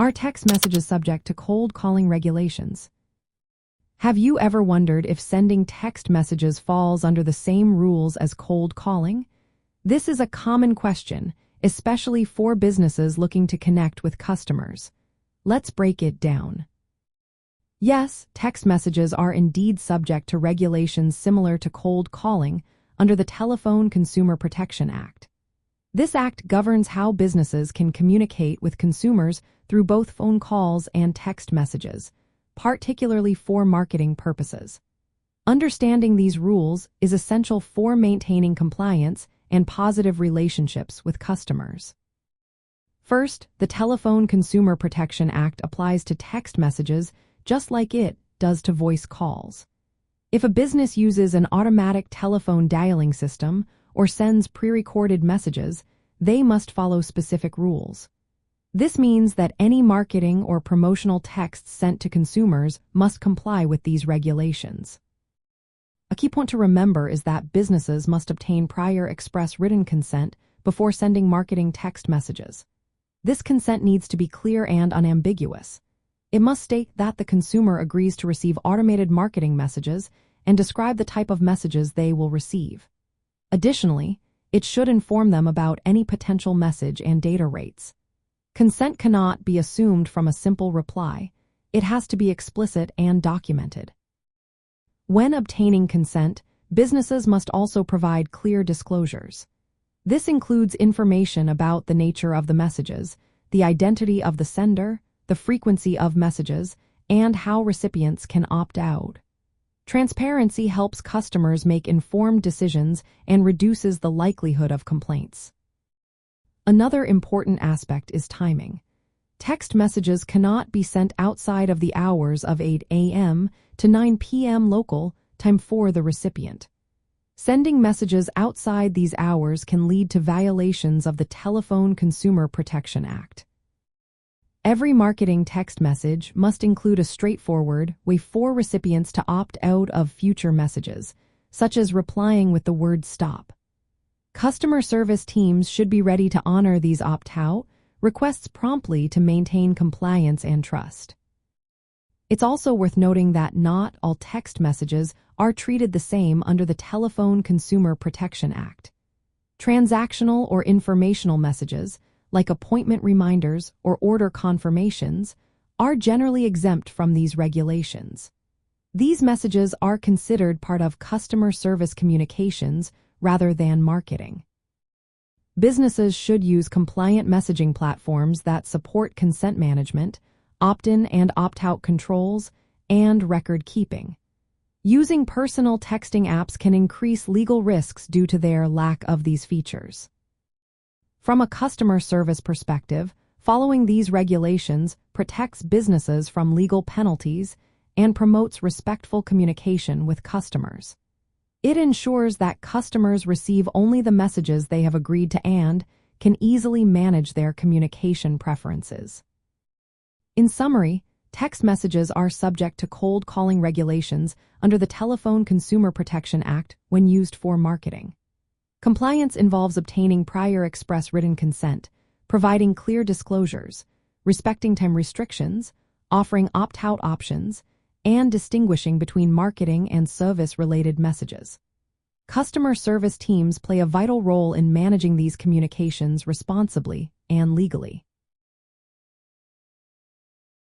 Are text messages subject to cold calling regulations? Have you ever wondered if sending text messages falls under the same rules as cold calling? This is a common question, especially for businesses looking to connect with customers. Let's break it down. Yes, text messages are indeed subject to regulations similar to cold calling under the Telephone Consumer Protection Act. This act governs how businesses can communicate with consumers through both phone calls and text messages, particularly for marketing purposes. Understanding these rules is essential for maintaining compliance and positive relationships with customers. First, the Telephone Consumer Protection Act applies to text messages just like it does to voice calls. If a business uses an automatic telephone dialing system or sends pre-recorded messages, they must follow specific rules. This means that any marketing or promotional texts sent to consumers must comply with these regulations. A key point to remember is that businesses must obtain prior express written consent before sending marketing text messages. This consent needs to be clear and unambiguous. It must state that the consumer agrees to receive automated marketing messages and describe the type of messages they will receive. Additionally, it should inform them about any potential message and data rates. Consent cannot be assumed from a simple reply. It has to be explicit and documented. When obtaining consent, businesses must also provide clear disclosures. This includes information about the nature of the messages, the identity of the sender, the frequency of messages, and how recipients can opt out. Transparency helps customers make informed decisions and reduces the likelihood of complaints. Another important aspect is timing. Text messages cannot be sent outside of the hours of 8 a.m. to 9 p.m. local time for the recipient. Sending messages outside these hours can lead to violations of the Telephone Consumer Protection Act. Every marketing text message must include a straightforward way for recipients to opt out of future messages, such as replying with the word "stop." Customer service teams should be ready to honor these opt-out requests promptly to maintain compliance and trust. It's also worth noting that not all text messages are treated the same under the Telephone Consumer Protection Act. Transactional or informational messages, like appointment reminders or order confirmations, are generally exempt from these regulations. These messages are considered part of customer service communications rather than marketing. Businesses should use compliant messaging platforms that support consent management, opt-in and opt-out controls, and record keeping. Using personal texting apps can increase legal risks due to their lack of these features. From a customer service perspective, following these regulations protects businesses from legal penalties and promotes respectful communication with customers. It ensures that customers receive only the messages they have agreed to and can easily manage their communication preferences. In summary, text messages are subject to cold calling regulations under the Telephone Consumer Protection Act when used for marketing. Compliance involves obtaining prior express written consent, providing clear disclosures, respecting time restrictions, offering opt-out options, and distinguishing between marketing and service-related messages. Customer service teams play a vital role in managing these communications responsibly and legally.